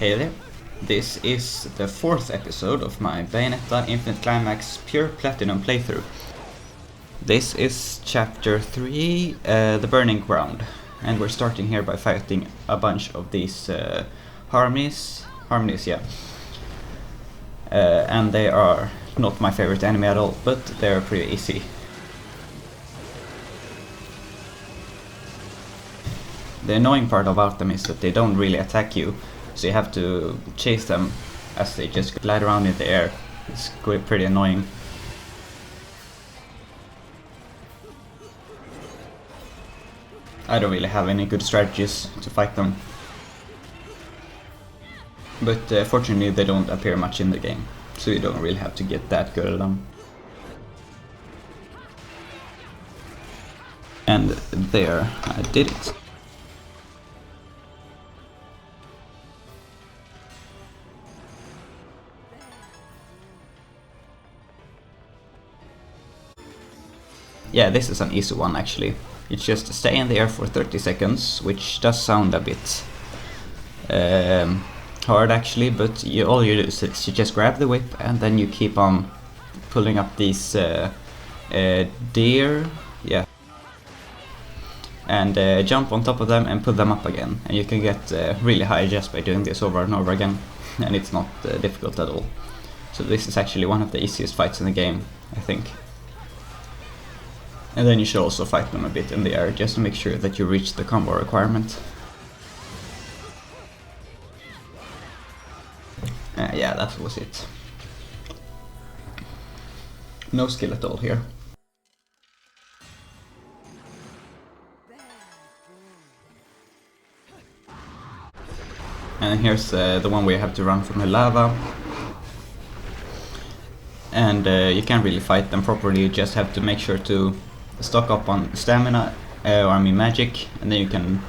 Hey there, this is the 4th episode of my Bayonetta Infinite Climax Pure Platinum playthrough. This is chapter 3, the Burning Ground, and we're starting here by fighting a bunch of these harmonies, yeah. And they are not my favorite enemy at all, but they're pretty easy. The annoying part about them is that they don't really attack you, so you have to chase them as they just glide around in the air. It's pretty annoying. I don't really have any good strategies to fight them. But fortunately they don't appear much in the game, so you don't really have to get that good at them. And there, I did it. Yeah, this is an easy one actually. It's just stay in the air for 30 seconds, which does sound a bit hard actually, but all you do is you just grab the whip and then you keep on pulling up these deer, yeah, and jump on top of them and pull them up again, and you can get really high just by doing this over and over again, and it's not difficult at all. So this is actually one of the easiest fights in the game, I think. And then you should also fight them a bit in the air, just to make sure that you reach the combo requirement. Yeah, that was it. No skill at all here. And here's the one where you have to run from the lava. And you can't really fight them properly, you just have to make sure to stock up on stamina, magic, and then you can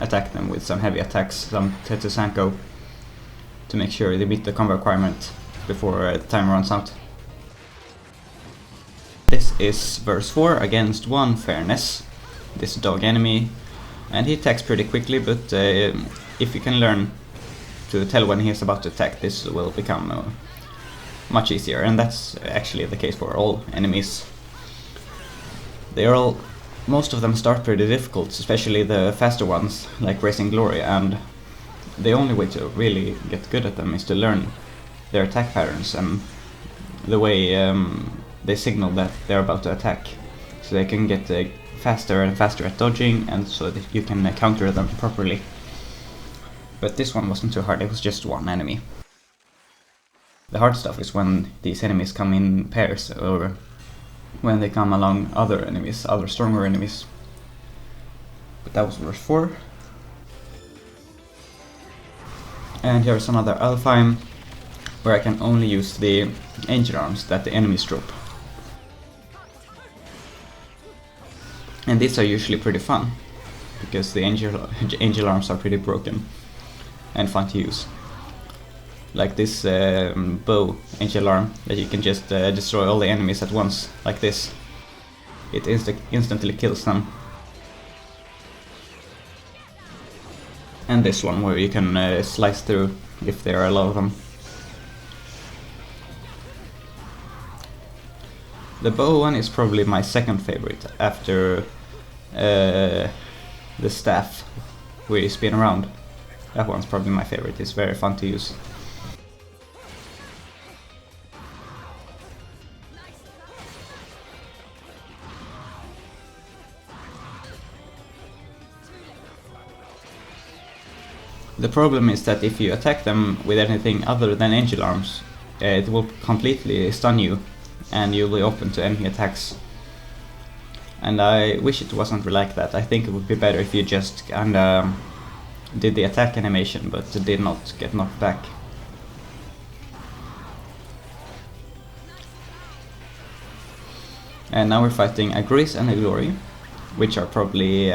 attack them with some heavy attacks, some Tetsusanko, to make sure they meet the combo requirement before the time runs out. This is verse 4 against 1 Fairness, this dog enemy, and he attacks pretty quickly, but if you can learn to tell when he is about to attack, this will become much easier, and that's actually the case for all enemies. Most of them start pretty difficult, especially the faster ones, like Racing Glory, and the only way to really get good at them is to learn their attack patterns and the way they signal that they're about to attack, so they can get faster and faster at dodging, and so that you can counter them properly. But this one wasn't too hard, it was just one enemy. The hard stuff is when these enemies come in pairs, or when they come along other enemies, other stronger enemies. But that was verse 4. And here's another Alfheim, where I can only use the angel arms that the enemies drop. And these are usually pretty fun, because the angel arms are pretty broken and fun to use. Like this bow angel arm that you can just destroy all the enemies at once, like this. It instantly kills them. And this one where you can slice through if there are a lot of them. The bow one is probably my second favorite after the staff where you spin around. That one's probably my favorite, it's very fun to use. The problem is that if you attack them with anything other than angel arms, it will completely stun you, and you'll be open to enemy attacks. And I wish it wasn't like that. I think it would be better if you just kinda did the attack animation, but did not get knocked back. And now we're fighting a Grace and a Glory, which are probably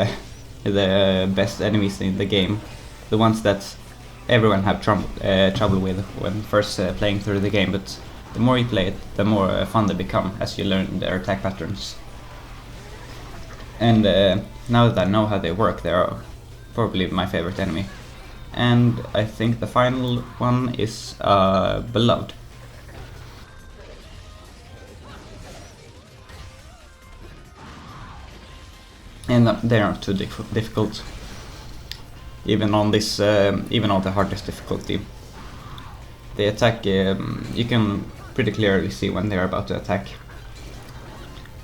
the best enemies in the game. The ones that everyone have trouble with when first playing through the game, but the more you play it, the more fun they become as you learn their attack patterns. And now that I know how they work, they are probably my favorite enemy. And I think the final one is Beloved. And they aren't too difficult, even on this, even on the hardest difficulty. They attack. You can pretty clearly see when they're about to attack,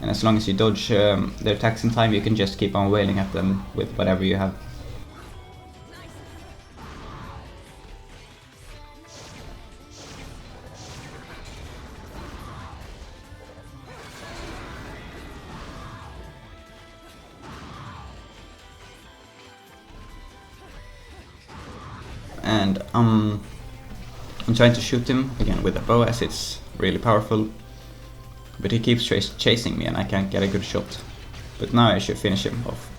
and as long as you dodge their attacks in time, you can just keep on wailing at them with whatever you have. And I'm trying to shoot him again with a bow, as it's really powerful, but he keeps chasing me and I can't get a good shot. But now I should finish him off.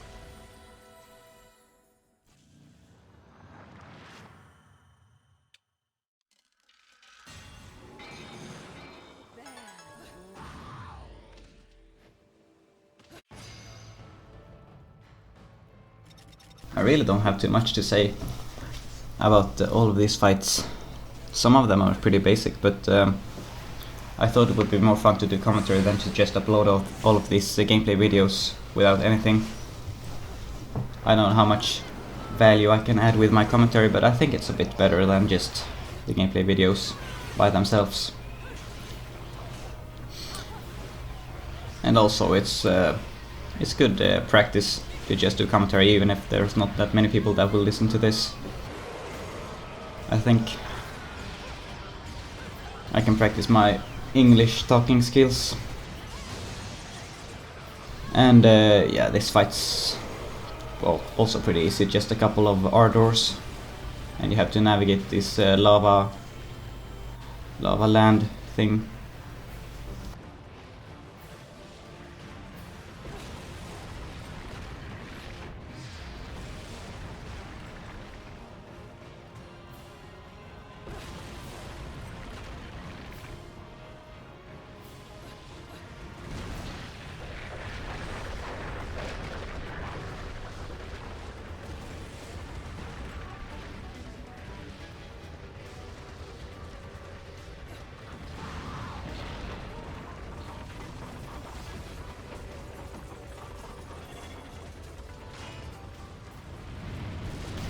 I really don't have too much to say about all of these fights. Some of them are pretty basic, but I thought it would be more fun to do commentary than to just upload all of these gameplay videos without anything. I don't know how much value I can add with my commentary, but I think it's a bit better than just the gameplay videos by themselves. And also it's good practice to just do commentary, even if there's not that many people that will listen to this. I think I can practice my English talking skills. And yeah, this fight's, well, also pretty easy, just a couple of R-doors, and you have to navigate this lava land thing.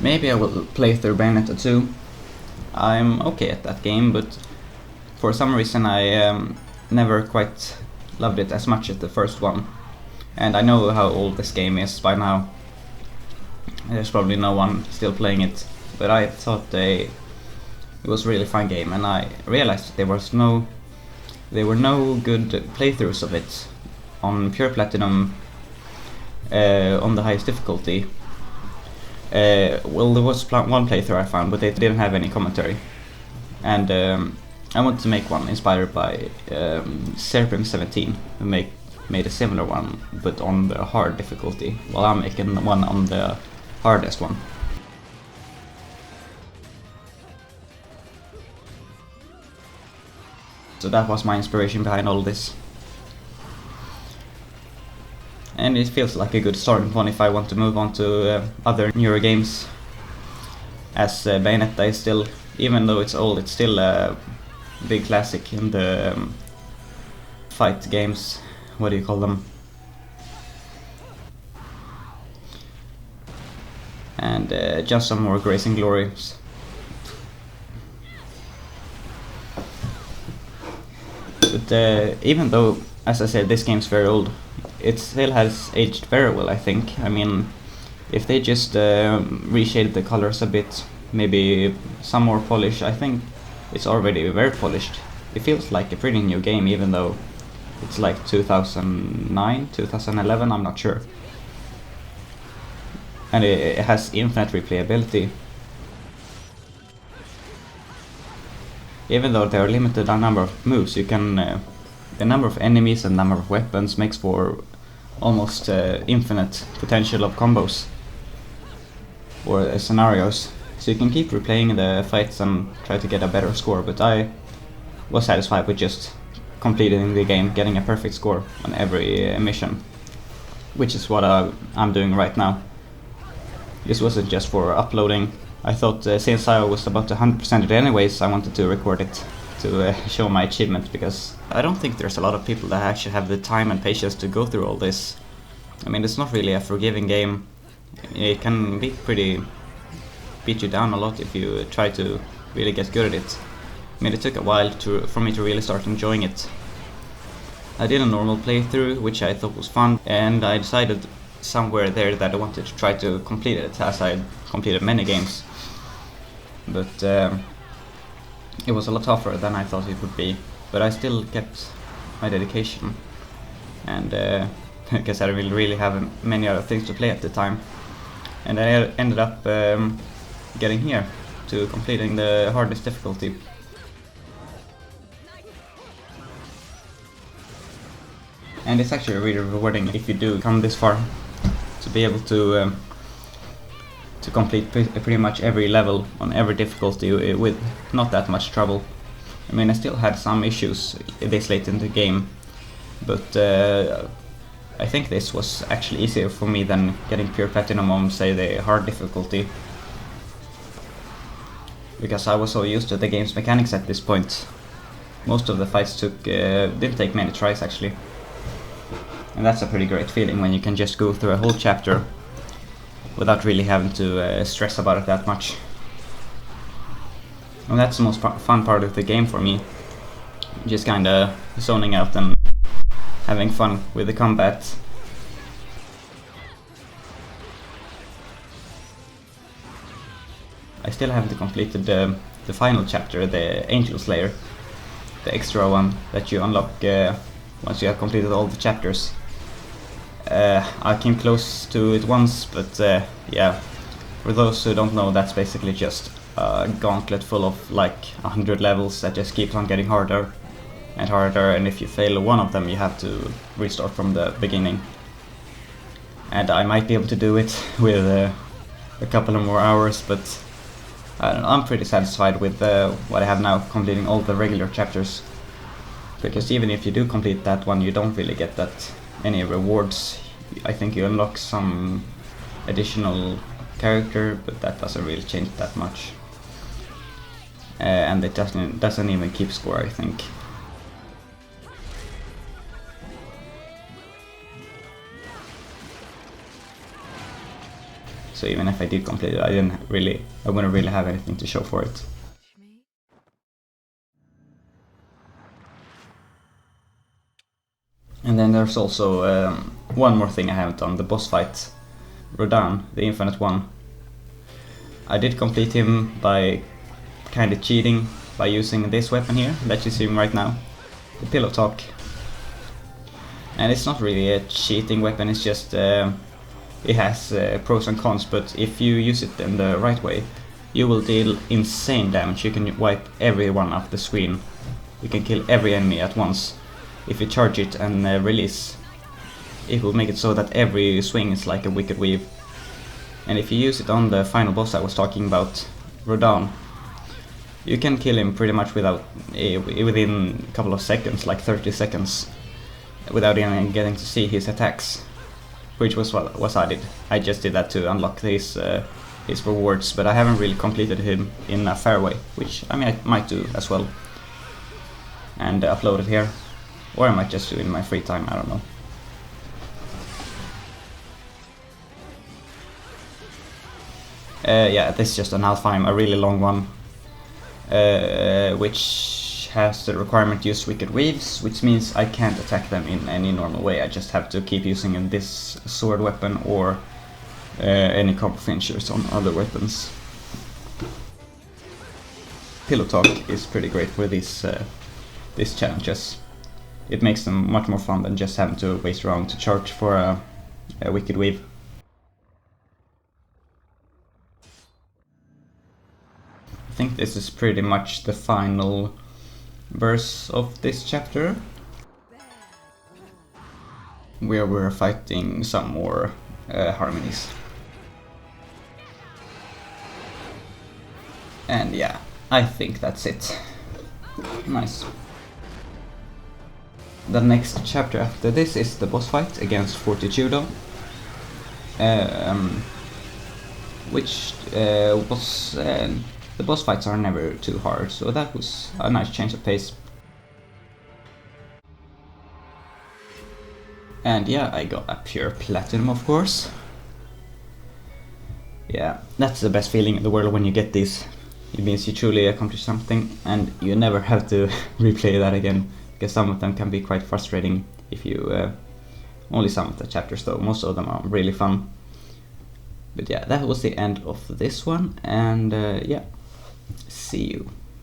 Maybe I will play through Bayonetta 2. I'm okay at that game, but for some reason I never quite loved it as much as the first one. And I know how old this game is by now. There's probably no one still playing it, but I thought it was a really fun game, and I realized there were no good playthroughs of it on Pure Platinum on the highest difficulty. Well, there was one playthrough I found, but they didn't have any commentary, and I wanted to make one inspired by Serpim17, who made a similar one, but on the hard difficulty, while I'm making one on the hardest one. So that was my inspiration behind all this. And it feels like a good starting point if I want to move on to other newer games, as Bayonetta is still, even though it's old, it's still a big classic in the fight games. What do you call them? And just some more Grace and Glories. But even though, as I said, this game's very old, it still has aged very well, I think. I mean, if they just reshaded the colors a bit, maybe some more polish, I think it's already very polished. It feels like a pretty new game, even though it's like 2009, 2011, I'm not sure. And it has infinite replayability. Even though there are limited number of moves, you can the number of enemies and number of weapons makes for almost infinite potential of combos or scenarios. So you can keep replaying the fights and try to get a better score, but I was satisfied with just completing the game, getting a perfect score on every mission, which is what I'm doing right now. This wasn't just for uploading I thought since I was about to 100% it anyways, I wanted to record it to show my achievement, because I don't think there's a lot of people that actually have the time and patience to go through all this. I mean, it's not really a forgiving game. It can be pretty beat you down a lot if you try to really get good at it. I mean, it took a while for me to really start enjoying it. I did a normal playthrough, which I thought was fun, and I decided somewhere there that I wanted to try to complete it, as I completed many games. But it was a lot tougher than I thought it would be, but I still kept my dedication, and because I didn't really have many other things to play at the time, and I ended up getting here to completing the hardest difficulty. And it's actually really rewarding if you do come this far, to be able to complete pretty much every level on every difficulty with not that much trouble. I mean, I still had some issues this late in the game, but I think this was actually easier for me than getting pure platinum on, say, the hard difficulty, because I was so used to the game's mechanics at this point. Most of the fights didn't take many tries actually, and that's a pretty great feeling when you can just go through a whole chapter without really having to stress about it that much. And that's the most fun part of the game for me, just kinda zoning out and having fun with the combat. I still haven't completed the final chapter, the Angel Slayer, the extra one that you unlock once you have completed all the chapters. I came close to it once, but yeah, for those who don't know, that's basically just a gauntlet full of like 100 levels that just keeps on getting harder and harder, and if you fail one of them you have to restart from the beginning. And I might be able to do it with a couple of more hours, but I don't know, I'm pretty satisfied with what I have now, completing all the regular chapters, because even if you do complete that one, you don't really get that any rewards. I think you unlock some additional character, but that doesn't really change that much, and it doesn't even keep score, I think. So even if I did complete it, I wouldn't really have anything to show for it. And then there's also one more thing I haven't done, the boss fight, Rodan, the infinite one. I did complete him by kinda cheating, by using this weapon here that you see right now, the Pillow Talk. And it's not really a cheating weapon, it's just it has pros and cons, but if you use it in the right way, you will deal insane damage. You can wipe everyone off the screen. You can kill every enemy at once. If you charge it and release, it will make it so that every swing is like a wicked weave. And if you use it on the final boss I was talking about, Rodan, you can kill him pretty much within a couple of seconds, like 30 seconds, without even getting to see his attacks, which was what I did. I just did that to unlock his rewards, but I haven't really completed him in a fair way, which I mean I might do as well, and upload it here. Or I might just do it in my free time, I don't know. Yeah, this is just an Alfheim, a really long one, which has the requirement to use Wicked Weaves, which means I can't attack them in any normal way. I just have to keep using this sword weapon or any combo finishers on other weapons. Pillow Talk is pretty great for these challenges. It makes them much more fun than just having to waste around to charge for a Wicked Weave. I think this is pretty much the final verse of this chapter, where we're fighting some more harmonies. And yeah, I think that's it. Nice. The next chapter after this is the boss fight against Fortitudo, which was the boss fights are never too hard, so that was a nice change of pace. And yeah, I got a pure platinum, of course. Yeah, that's the best feeling in the world when you get these. It means you truly accomplished something, and you never have to replay that again, because some of them can be quite frustrating if you only some of the chapters though. Most of them are really fun. But yeah, that was the end of this one, and yeah, see you.